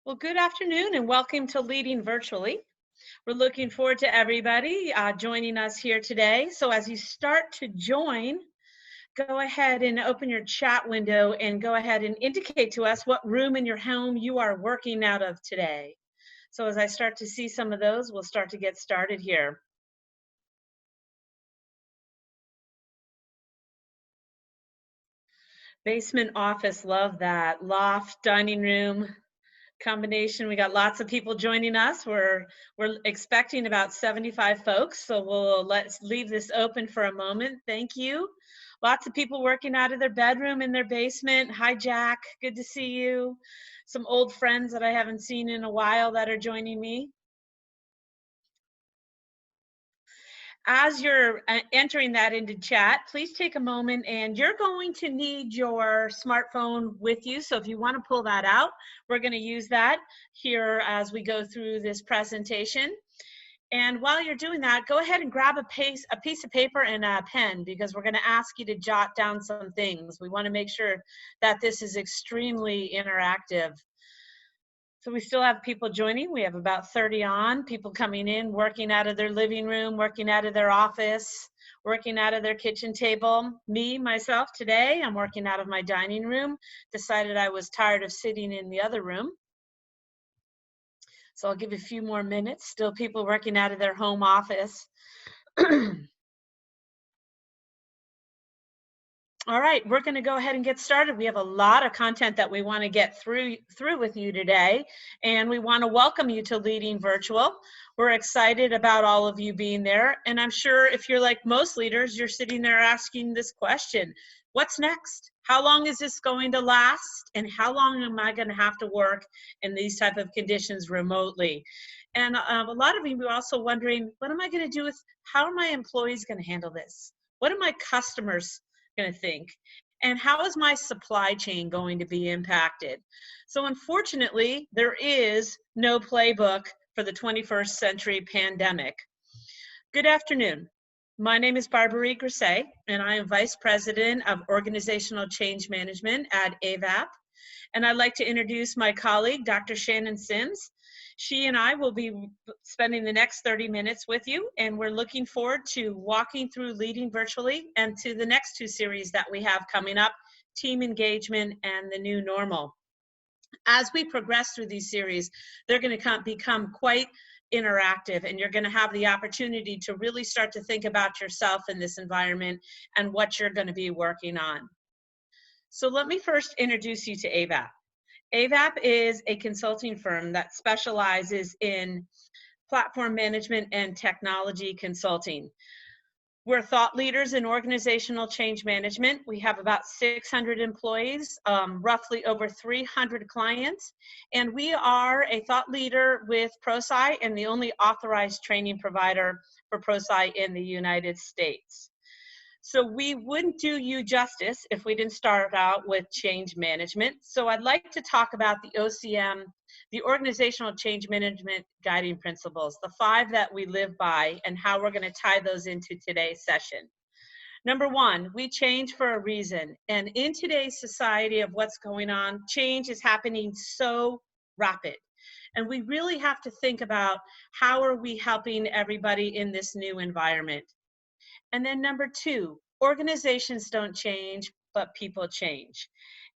Well, good afternoon and welcome to Leading Virtually. We're looking forward to everybody joining us here today. So, as you start to join, go ahead and open your chat window and go ahead and indicate to us what room in your home you are working out of today. So, as I start to see some of those, we'll start to get started here. Basement office, love that. Loft, dining room, combination. We got lots of people joining us. We're expecting about 75 folks, so let's leave this open for a moment. Thank you. Lots of people working out of their bedroom in their basement. Hi, Jack. Good to see you. Some old friends that I haven't seen in a while that are joining me. As you're entering that into chat, please take a moment and you're going to need your smartphone with you. So if you want to pull that out, we're going to use that here as we go through this presentation. And while you're doing that, go ahead and grab a piece of paper and a pen because we're going to ask you to jot down some things. We want to make sure that this is extremely interactive. So we still have people joining. We have about 30 on, people coming in, working out of their living room, working out of their office, working out of their kitchen table. Me, myself, today, I'm working out of my dining room. Decided I was tired of sitting in the other room. So I'll give you a few more minutes. Still people working out of their home office. All right, we're going to go ahead and get started. We have a lot of content that we want to get through with you today, and we want to welcome you to Leading Virtual. We're excited about all of you being there, and I'm sure if you're like most leaders, you're sitting there asking this question: what's next? How long is this going to last? And how long am I going to have to work in these type of conditions remotely? And a lot of you are also wondering, what am I going to do with, how are my employees going to handle this? What are my customers going to think? And how is my supply chain going to be impacted? So unfortunately, there is no playbook for the 21st century pandemic. Good afternoon. My name is Barbara Grisey, and I am Vice President of Organizational Change Management at AVAP. And I'd like to introduce my colleague, Dr. Shannon Sims. She and I will be spending the next 30 minutes with you, and we're looking forward to walking through Leading Virtually and to the next two series that we have coming up, Team Engagement and the New Normal. As we progress through these series, they're going to become quite interactive, and you're going to have the opportunity to really start to think about yourself in this environment and what you're going to be working on. So let me first introduce you to AVAP. AVAP is a consulting firm that specializes in platform management and technology consulting. We're thought leaders in organizational change management. We have about 600 employees, roughly over 300 clients, and we are a thought leader with ProSci and the only authorized training provider for ProSci in the United States. So we wouldn't do you justice if we didn't start out with change management. So I'd like to talk about the OCM, the Organizational Change Management Guiding Principles, the 5 that we live by, and how we're going to tie those into today's session. Number 1, we change for a reason. And in today's society of what's going on, change is happening so rapid. And we really have to think about how are we helping everybody in this new environment. And then number 2, organizations don't change, but people change.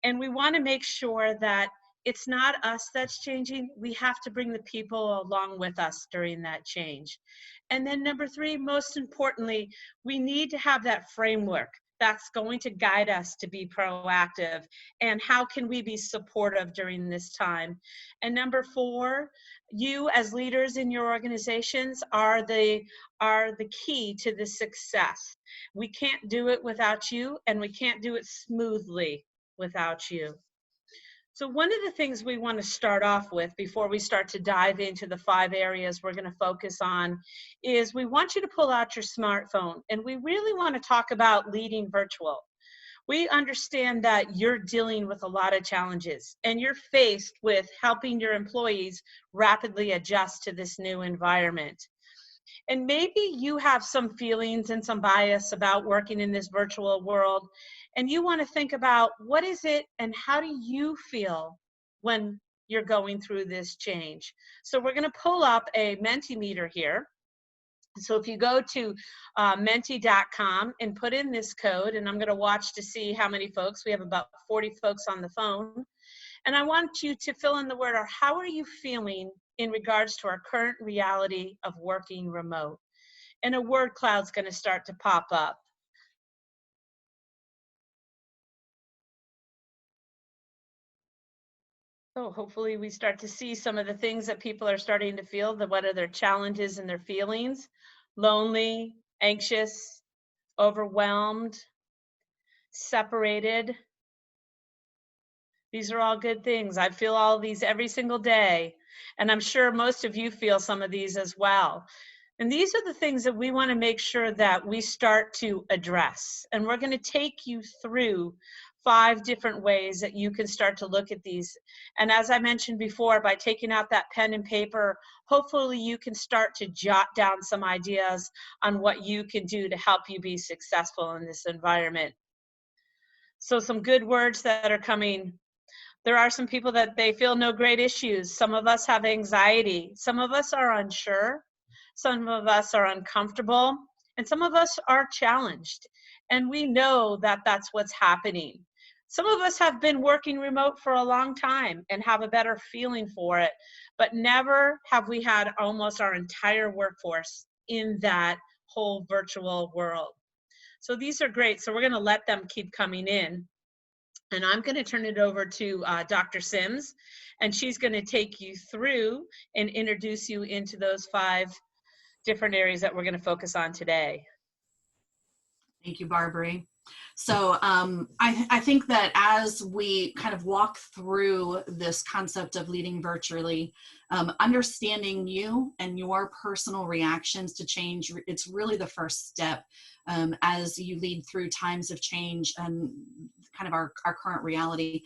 And we want to make sure that it's not us that's changing. We have to bring the people along with us during that change. And then number 3, most importantly, we need to have that framework that's going to guide us to be proactive, and how can we be supportive during this time. And number 4, you as leaders in your organizations are the key to the success. We can't do it without you, and we can't do it smoothly without you. So one of the things we want to start off with before we start to dive into the 5 areas we're going to focus on is we want you to pull out your smartphone, and we really want to talk about leading virtual. We understand that you're dealing with a lot of challenges, and you're faced with helping your employees rapidly adjust to this new environment. And maybe you have some feelings and some bias about working in this virtual world, and you want to think about what is it and how do you feel when you're going through this change. So we're going to pull up a Mentimeter here. So if you go to menti.com and put in this code, and I'm going to watch to see how many folks, we have about 40 folks on the phone, and I want you to fill in the word, or how are you feeling in regards to our current reality of working remote? And a word cloud's going to start to pop up. So hopefully we start to see some of the things that people are starting to feel, what are their challenges and their feelings: lonely, anxious, overwhelmed, separated. These are all good things. I feel all of these every single day, and I'm sure most of you feel some of these as well. And these are the things that we want to make sure that we start to address. And we're going to take you through 5 different ways that you can start to look at these. And as I mentioned before, by taking out that pen and paper, hopefully you can start to jot down some ideas on what you can do to help you be successful in this environment. So some good words that are coming. There are some people that they feel no great issues. Some of us have anxiety. Some of us are unsure. Some of us are uncomfortable. And some of us are challenged. And we know that that's what's happening. Some of us have been working remote for a long time and have a better feeling for it, but never have we had almost our entire workforce in that whole virtual world. So these are great. So we're going to let them keep coming in. And I'm going to turn it over to Dr. Sims, and she's going to take you through and introduce you into those 5 different areas that we're going to focus on today. Thank you, Barbary. So I think that as we kind of walk through this concept of leading virtually, understanding you and your personal reactions to change, it's really the first step as you lead through times of change and kind of our current reality,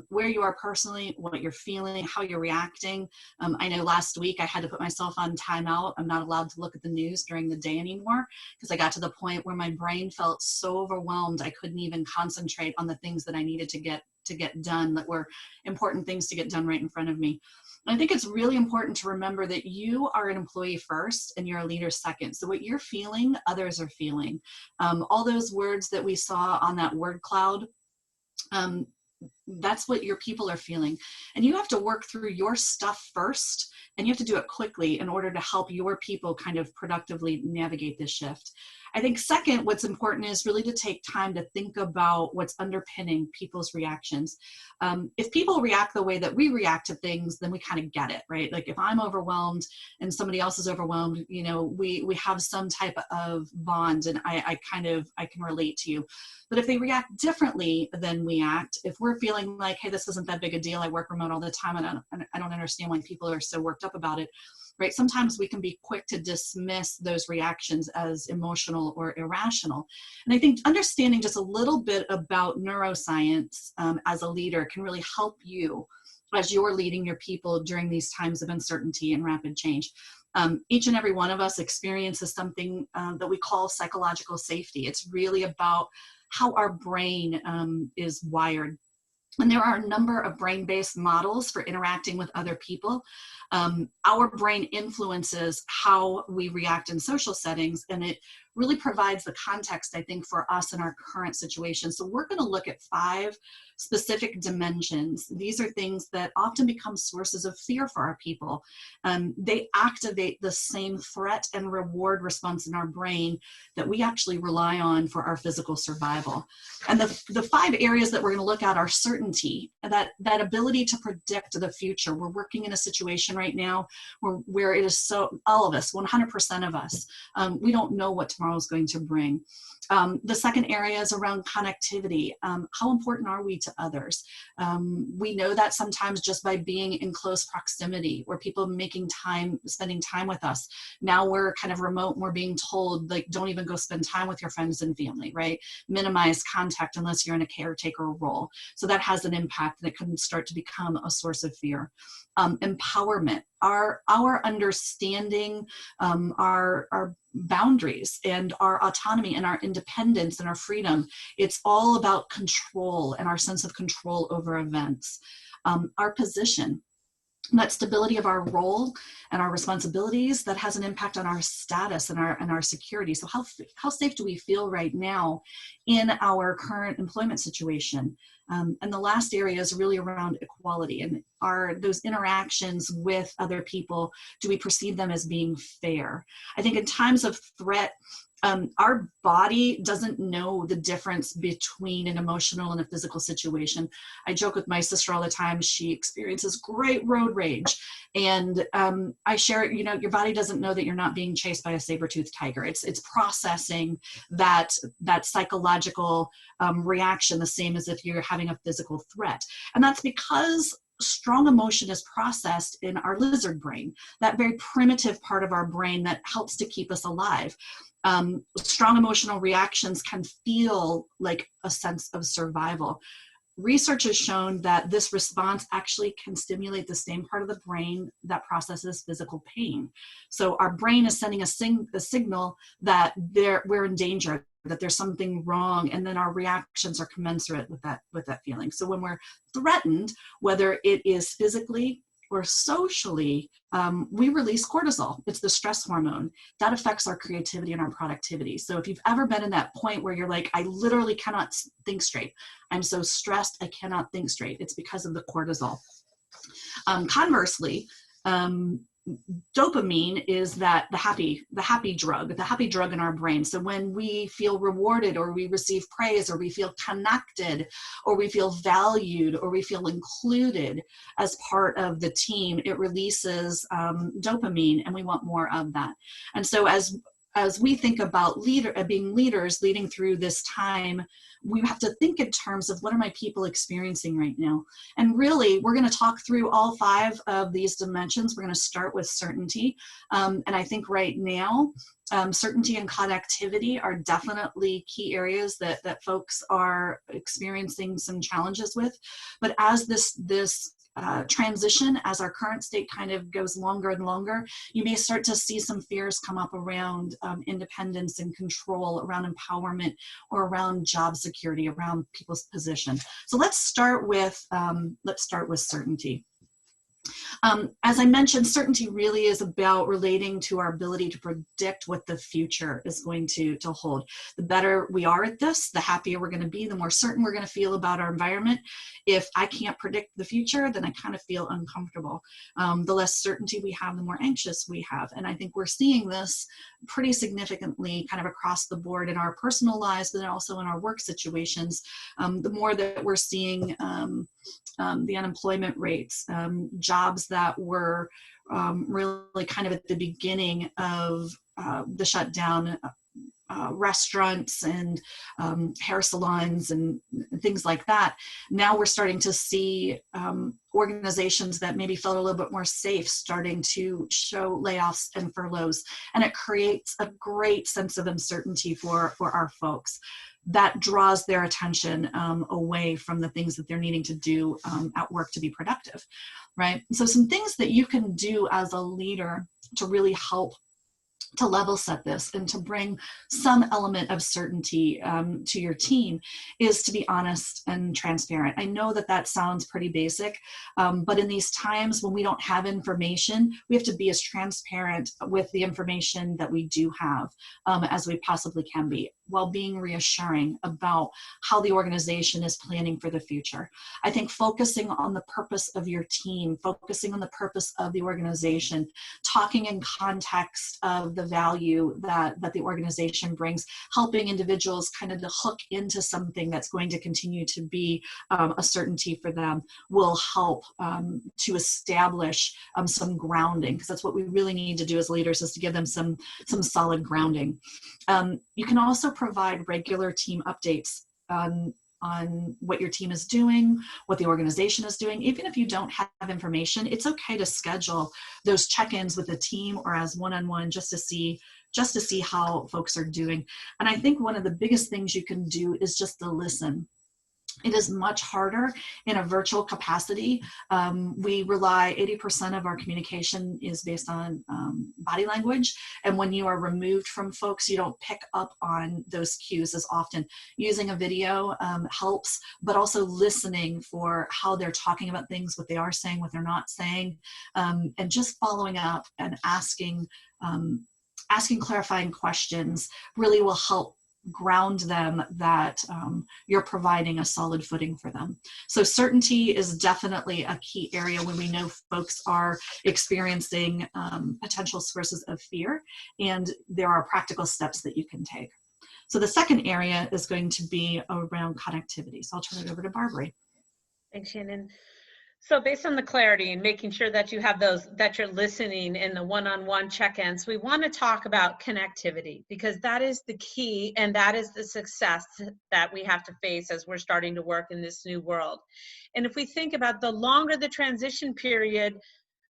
where you are personally, what you're feeling, how you're reacting. I know last week I had to put myself on timeout. I'm not allowed to look at the news during the day anymore because I got to the point where my brain felt so overwhelmed I couldn't even concentrate on the things that I needed to get done, that were important things to get done right in front of me. I think it's really important to remember that you are an employee first and you're a leader second. So what you're feeling, others are feeling. All those words that we saw on that word cloud, that's what your people are feeling. And you have to work through your stuff first, and you have to do it quickly in order to help your people kind of productively navigate this shift. I think second, what's important is really to take time to think about what's underpinning people's reactions. If people react the way that we react to things, then we kind of get it, right? Like if I'm overwhelmed and somebody else is overwhelmed, you know, we have some type of bond, and I can relate to you. But if they react differently than we act, if we're feeling like, hey, this isn't that big a deal, I work remote all the time, and I don't understand why people are so worked up about it, right? Sometimes we can be quick to dismiss those reactions as emotional or irrational. And I think understanding just a little bit about neuroscience as a leader can really help you as you're leading your people during these times of uncertainty and rapid change. Each and every one of us experiences something that we call psychological safety. It's really about how our brain is wired. And there are a number of brain-based models for interacting with other people. Our brain influences how we react in social settings, and it really provides the context, I think, for us in our current situation. So we're going to look at 5 specific dimensions. These are things that often become sources of fear for our people. They activate the same threat and reward response in our brain that we actually rely on for our physical survival. And the 5 areas that we're going to look at are certainty, that ability to predict the future. We're working in a situation right now where it is so, all of us, 100% of us, we don't know what tomorrow is going to bring. The second area is around connectivity. How important are we to others? We know that sometimes just by being in close proximity, or people spending time with us. Now we're kind of remote and we're being told, like, don't even go spend time with your friends and family, right? Minimize contact unless you're in a caretaker role. So that has an impact, and it can start to become a source of fear. Empowerment, our understanding, our boundaries and our autonomy and our independence and our freedom. It's all about control and our sense of control over events. Our position. that stability of our role and our responsibilities, that has an impact on our status and our security. So how safe do we feel right now in our current employment situation? And the last area is really around equality, and are those interactions with other people, do we perceive them as being fair? I think in times of threat, our body doesn't know the difference between an emotional and a physical situation. I joke with my sister all the time. She experiences great road rage. And I share, your body doesn't know that you're not being chased by a saber-toothed tiger. It's processing that psychological reaction the same as if you're having a physical threat. And that's because strong emotion is processed in our lizard brain, that very primitive part of our brain that helps to keep us alive. Strong emotional reactions can feel like a sense of survival. Research has shown that this response actually can stimulate the same part of the brain that processes physical pain. So our brain is sending a signal that we're in danger, that there's something wrong, and then our reactions are commensurate with that feeling. So when we're threatened, whether it is physically or socially, we release cortisol. It's the stress hormone. That affects our creativity and our productivity. So if you've ever been in that point where you're like, I literally cannot think straight, I'm so stressed, I cannot think straight, it's because of the cortisol. Conversely, dopamine is the happy drug in our brain. So when we feel rewarded, or we receive praise, or we feel connected, or we feel valued, or we feel included as part of the team, it releases dopamine, and we want more of that. And so as we think about being leaders, leading through this time, we have to think in terms of, what are my people experiencing right now? And really, we're going to talk through all 5 of these dimensions. We're going to start with certainty. And I think right now, certainty and connectivity are definitely key areas that folks are experiencing some challenges with. But as this transition, as our current state kind of goes longer and longer, you may start to see some fears come up around independence and control, around empowerment, or around job security, around people's position. So let's start with certainty. As I mentioned, certainty really is about relating to our ability to predict what the future is going to hold. The better we are at this, the happier we're going to be, the more certain we're going to feel about our environment. If I can't predict the future, then I kind of feel uncomfortable. The less certainty we have, the more anxious we have. And I think we're seeing this pretty significantly kind of across the board in our personal lives, but then also in our work situations. The more that we're seeing the unemployment rates, jobs that were really kind of at the beginning of the shutdown, restaurants and hair salons and things like that. Now we're starting to see organizations that maybe felt a little bit more safe starting to show layoffs and furloughs. And it creates a great sense of uncertainty for our folks. That draws their attention away from the things that they're needing to do at work to be productive, right? So some things that you can do as a leader to really help to level set this and to bring some element of certainty to your team is to be honest and transparent. I know that sounds pretty basic, but in these times when we don't have information, we have to be as transparent with the information that we do have as we possibly can be, while being reassuring about how the organization is planning for the future. I think focusing on the purpose of your team, focusing on the purpose of the organization, talking in context of the value that the organization brings, helping individuals kind of to hook into something that's going to continue to be a certainty for them, will help to establish some grounding, because that's what we really need to do as leaders, is to give them some solid grounding. You can also provide regular team updates on what your team is doing, what the organization is doing. Even if you don't have information, it's okay to schedule those check-ins with the team or as one-on-one just to see how folks are doing. And I think one of the biggest things you can do is just to listen. It is much harder in a virtual capacity. We rely, 80% of our communication is based on body language. And when you are removed from folks, you don't pick up on those cues as often. Using a video helps, but also listening for how they're talking about things, what they are saying, what they're not saying, and just following up and asking clarifying questions really will help ground them that you're providing a solid footing for them. So certainty is definitely a key area when we know folks are experiencing potential sources of fear, and there are practical steps that you can take. So the second area is going to be around connectivity. So I'll turn it over to Barbary. Thanks, Shannon. So based on the clarity and making sure that you have those, that you're listening in the one-on-one check-ins, we want to talk about connectivity, because that is the key, and that is the success that we have to face as we're starting to work in this new world. And if we think about the longer the transition period,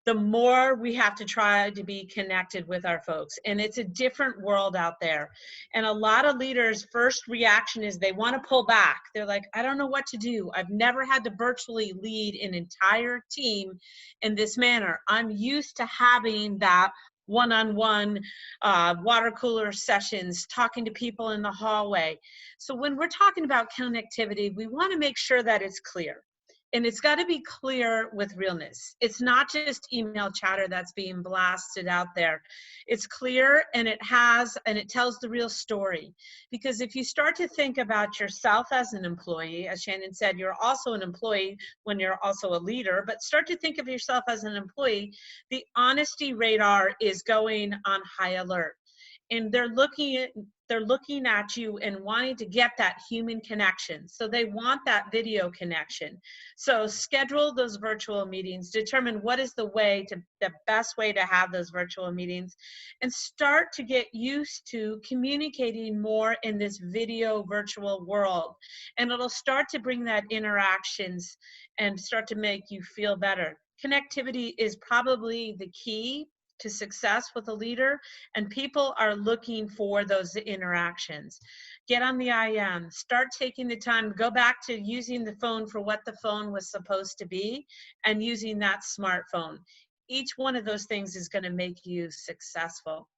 the more we have to try to be connected with our folks. And it's a different world out there. And a lot of leaders' first reaction is they want to pull back. They're like, I don't know what to do. I've never had to virtually lead an entire team in this manner. I'm used to having that one-on-one water cooler sessions, talking to people in the hallway. So when we're talking about connectivity, we want to make sure that it's clear. And it's got to be clear with realness. It's not just email chatter that's being blasted out there. It's clear, and it tells the real story. Because if you start to think about yourself as an employee, as Shannon said, you're also an employee when you're also a leader, but start to think of yourself as an employee, the honesty radar is going on high alert. And they're looking at you and wanting to get that human connection. So they want that video connection. So schedule those virtual meetings, determine what is the best way to have those virtual meetings, and start to get used to communicating more in this video virtual world. And it'll start to bring that interactions and start to make you feel better. Connectivity is probably the key to success with a leader, and people are looking for those interactions. Get on the IM, start taking the time, go back to using the phone for what the phone was supposed to be, and using that smartphone. Each one of those things is going to make you successful.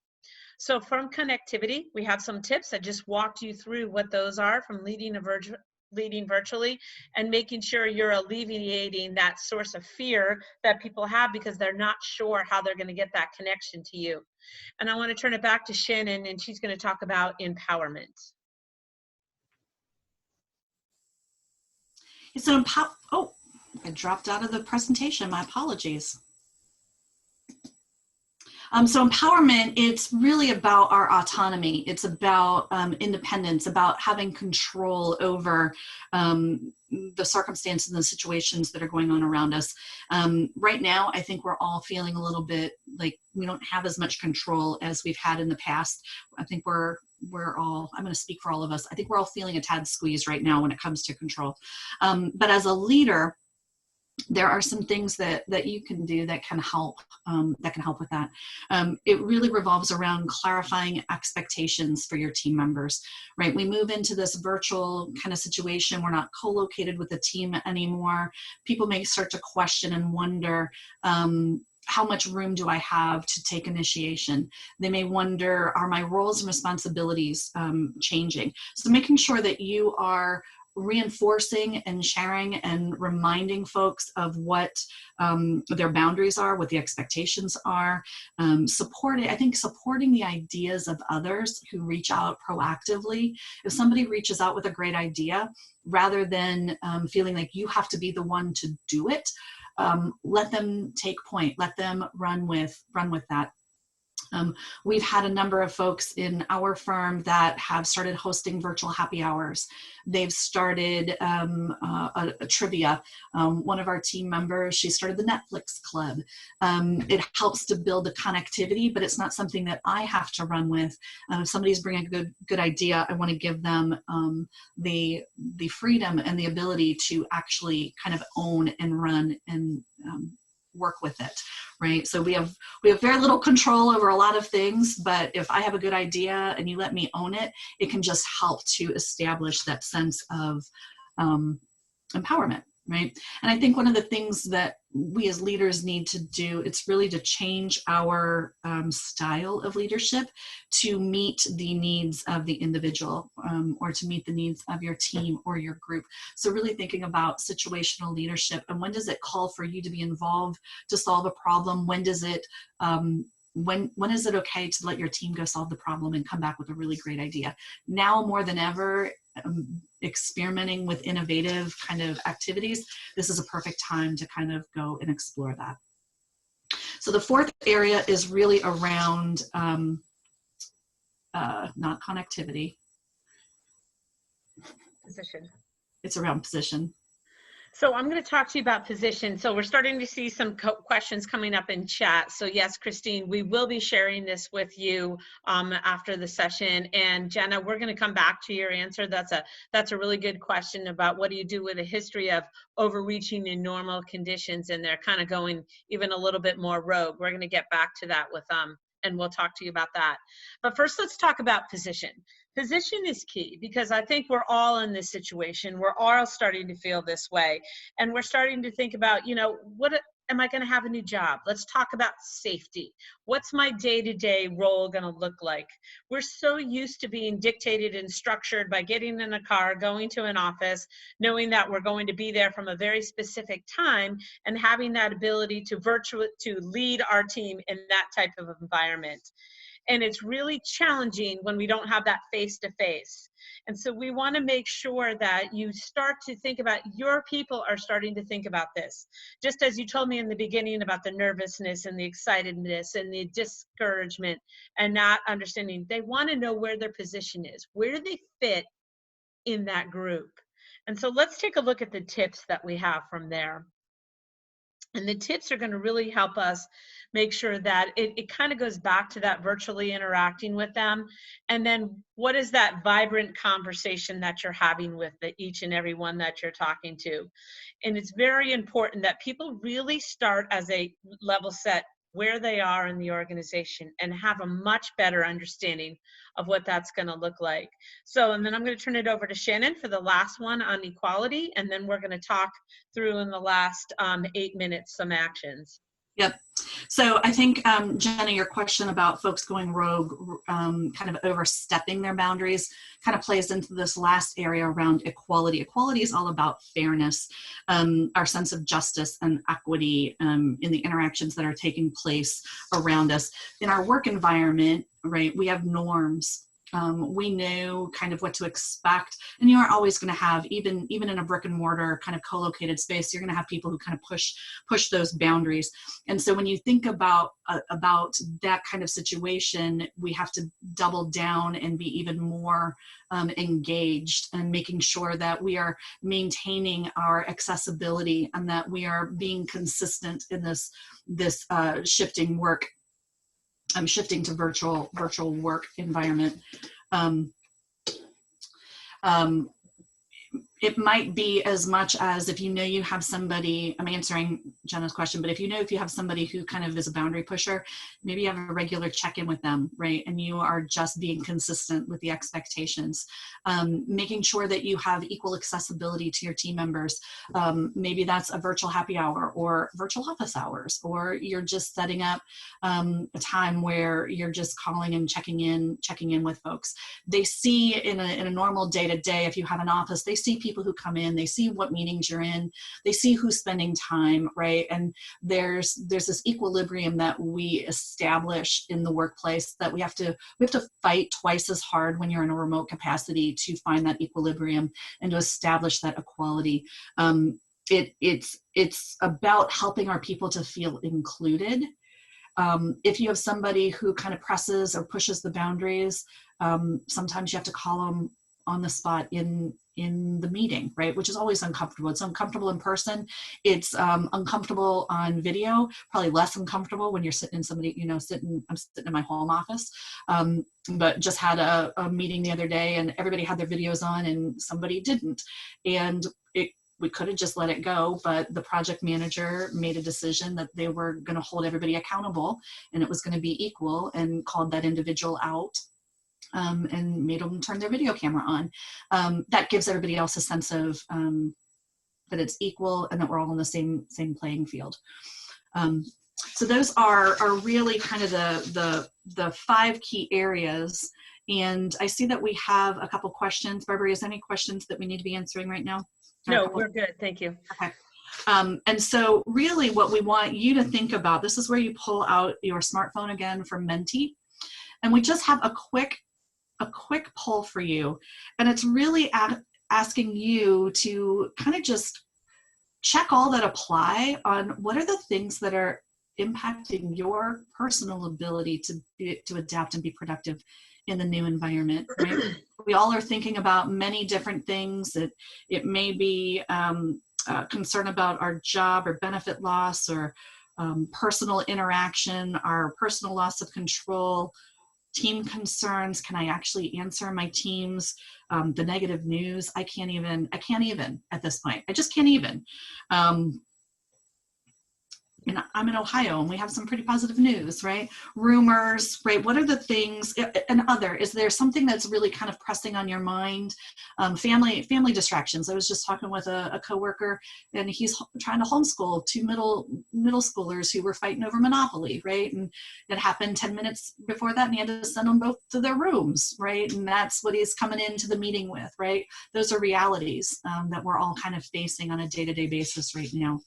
So from connectivity, we have some tips. I just walked you through what those are, from leading virtually and making sure you're alleviating that source of fear that people have because they're not sure how they're going to get that connection to you. And I want to turn it back to Shannon, and she's going to talk about empowerment. So I dropped out of the presentation. My apologies. So empowerment, it's really about our autonomy. It's about independence, about having control over the circumstances and the situations that are going on around us. Right now, I think we're all feeling a little bit like we don't have as much control as we've had in the past. I think we're all, I'm going to speak for all of us, I think we're all feeling a tad squeezed right now when it comes to control. But as a leader, there are some things that you can do that can help with that. It really revolves around clarifying expectations for your team members, right? We move into this virtual kind of situation. We're not co-located with the team anymore. People may start to question and wonder, how much room do I have to take initiation? They may wonder, are my roles and responsibilities changing? So making sure that you are reinforcing and sharing and reminding folks of what their boundaries are, what the expectations are, supporting the ideas of others who reach out proactively. If somebody reaches out with a great idea, rather than feeling like you have to be the one to do it, let them take point, let them run with that. We've had a number of folks in our firm that have started hosting virtual happy hours. They've started a trivia. One of our team members, she started the Netflix club. It helps to build a connectivity, but it's not something that I have to run with. If somebody's bringing a good idea, I want to give them the freedom and the ability to actually kind of own and run and work with it, right? So we have very little control over a lot of things, but if I have a good idea and you let me own it, it can just help to establish that sense of empowerment, right? And I think one of the things that we as leaders need to do, it's really to change our style of leadership to meet the needs of the individual, or to meet the needs of your team or your group. So really thinking about situational leadership, and when does it call for you to be involved to solve a problem? When does it, when is it okay to let your team go solve the problem and come back with a really great idea? Now more than ever, experimenting with innovative kind of activities, this is a perfect time to kind of go and explore that. So the fourth area is really around not connectivity. Position. It's around position. So I'm going to talk to you about position. So we're starting to see some questions coming up in chat. So yes, Christine, we will be sharing this with you after the session. And Jenna, we're going to come back to your answer. That's a really good question about what do you do with a history of overreaching in normal conditions, and they're kind of going even a little bit more rogue. We're going to get back to that with and we'll talk to you about that. But first, let's talk about position. Position is key because I think we're all in this situation. We're all starting to feel this way. And we're starting to think about, you know, what am I going to have a new job? Let's talk about safety. What's my day-to-day role going to look like? We're so used to being dictated and structured by getting in a car, going to an office, knowing that we're going to be there from a very specific time, and having that ability to lead our team in that type of environment. And it's really challenging when we don't have that face-to-face. And so we want to make sure that you start to think about, your people are starting to think about this. Just as you told me in the beginning about the nervousness and the excitedness and the discouragement and not understanding, they want to know where their position is. Where do they fit in that group? And so let's take a look at the tips that we have from there. And the tips are going to really help us make sure that it kind of goes back to that virtually interacting with them. And then what is that vibrant conversation that you're having with each and every one that you're talking to? And it's very important that people really start as a level set where they are in the organization and have a much better understanding of what that's going to look like. So, and then I'm going to turn it over to Shannon for the last one on equality, and then we're going to talk through in the last 8 minutes some actions. Yep. So I think, Jenna, your question about folks going rogue, kind of overstepping their boundaries, kind of plays into this last area around equality. Equality is all about fairness, our sense of justice and equity in the interactions that are taking place around us. In our work environment, right, we have norms. We know kind of what to expect, and you are always going to have, even in a brick and mortar kind of co-located space, you're going to have people who kind of push those boundaries. And so when you think about that kind of situation, we have to double down and be even more engaged, and making sure that we are maintaining our accessibility and that we are being consistent in this shifting work. I'm shifting to virtual work environment. It might be as much as, if you know you have somebody, I'm answering Jenna's question, but if you have somebody who kind of is a boundary pusher, maybe you have a regular check-in with them, right? And you are just being consistent with the expectations. Making sure that you have equal accessibility to your team members. Maybe that's a virtual happy hour or virtual office hours, or you're just setting up a time where you're just calling and checking in with folks. They see in a normal day-to-day, if you have an office, they see people who come in, they see what meetings you're in, they see who's spending time, right? And there's this equilibrium that we establish in the workplace that we have to fight twice as hard when you're in a remote capacity to find that equilibrium and to establish that equality. It's about helping our people to feel included. If you have somebody who kind of presses or pushes the boundaries, sometimes you have to call them on the spot in the meeting, right? Which is always uncomfortable. It's uncomfortable in person. It's uncomfortable on video, probably less uncomfortable when you're sitting in I'm sitting in my home office, but just had a meeting the other day and everybody had their videos on and somebody didn't. And we could have just let it go, but the project manager made a decision that they were going to hold everybody accountable and it was going to be equal, and called that individual out. And made them turn their video camera on. That gives everybody else a sense of that it's equal, and that we're all on the same playing field. So those are really kind of the 5 key areas. And I see that we have a couple questions. Barbara, is there any questions that we need to be answering right now? No, we're good. Thank you. Okay. And so really what we want you to think about, this is where you pull out your smartphone again from Menti. And we just have a quick poll for you. And it's really asking you to kind of just check all that apply on what are the things that are impacting your personal ability to adapt and be productive in the new environment, right? We all are thinking about many different things. It may be concern about our job or benefit loss, or personal interaction, our personal loss of control, team concerns. Can I actually answer my teams? The negative news. I can't even at this point. I just can't even. And I'm in Ohio, and we have some pretty positive news, right? Rumors, right? What are the things, and is there something that's really kind of pressing on your mind? Family distractions. I was just talking with a coworker, and he's trying to homeschool 2 middle schoolers who were fighting over Monopoly, right? And it happened 10 minutes before that, and he had to send them both to their rooms, right? And that's what he's coming into the meeting with, right? Those are realities that we're all kind of facing on a day-to-day basis right now.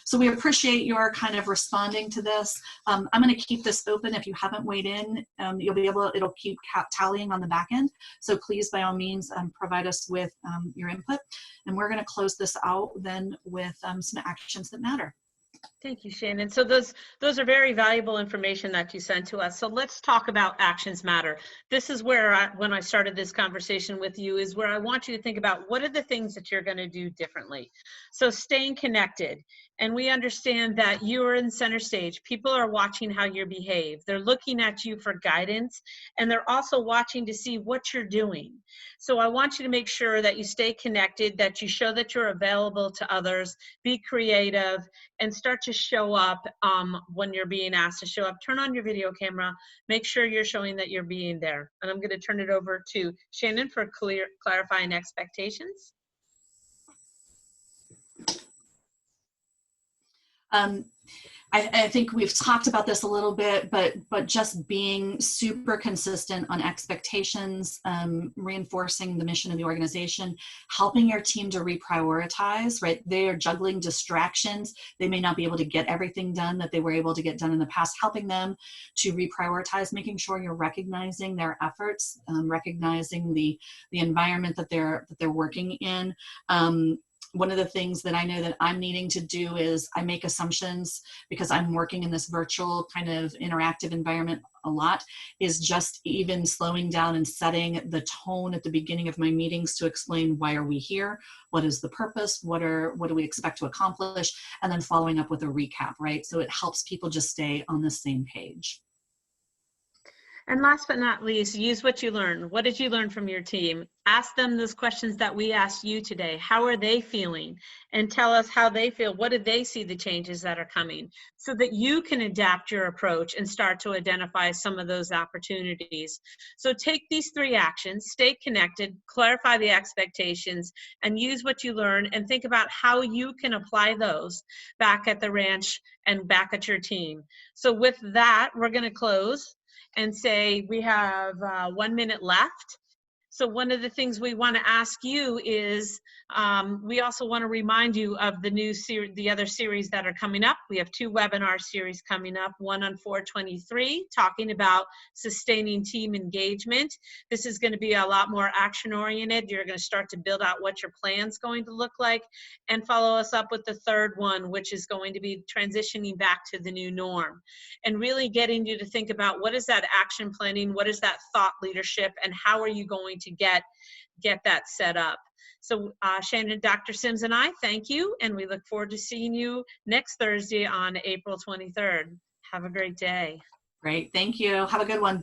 So we appreciate your kind of responding to this. I'm going to keep this open. If you haven't weighed in, it'll keep tallying on the back end. So please, by all means, provide us with your input. And we're going to close this out then with some actions that matter. Thank you, Shannon. So those are very valuable information that you sent to us. So let's talk about actions matter. This is where when I started this conversation with you, is where I want you to think about what are the things that you're going to do differently. So staying connected. And we understand that you are in center stage. People are watching how you behave. They're looking at you for guidance, and they're also watching to see what you're doing. So I want you to make sure that you stay connected, that you show that you're available to others, be creative, and start to show up when you're being asked to show up. Turn on your video camera. Make sure you're showing that you're being there. And I'm going to turn it over to Shannon for clarifying expectations. I think we've talked about this a little bit, but just being super consistent on expectations, reinforcing the mission of the organization, helping your team to reprioritize, right? They are juggling distractions. They may not be able to get everything done that they were able to get done in the past, helping them to reprioritize, making sure you're recognizing their efforts, recognizing the environment that they're working in. One of the things that I know that I'm needing to do is I make assumptions because I'm working in this virtual kind of interactive environment a lot, is just even slowing down and setting the tone at the beginning of my meetings to explain why are we here, what is the purpose, what do we expect to accomplish, and then following up with a recap, right? So it helps people just stay on the same page. And last but not least, use what you learned. What did you learn from your team? Ask them those questions that we asked you today. How are they feeling? And tell us how they feel. What did they see the changes that are coming? So that you can adapt your approach and start to identify some of those opportunities. So take these 3 actions, stay connected, clarify the expectations, and use what you learn, and think about how you can apply those back at the ranch and back at your team. So with that, we're going to close and say we have 1 minute left. So one of the things we want to ask you is, we also want to remind you of the other series that are coming up. We have 2 webinar series coming up, one on 4/23, talking about sustaining team engagement. This is going to be a lot more action oriented. You're going to start to build out what your plan's going to look like, and follow us up with the 3rd one, which is going to be transitioning back to the new norm, and really getting you to think about what is that action planning, what is that thought leadership, and how are you going to get that set up. So Shannon, Dr. Sims, and I thank you, and we look forward to seeing you next Thursday on April 23rd. Have a great day. Great, thank you. Have a good one.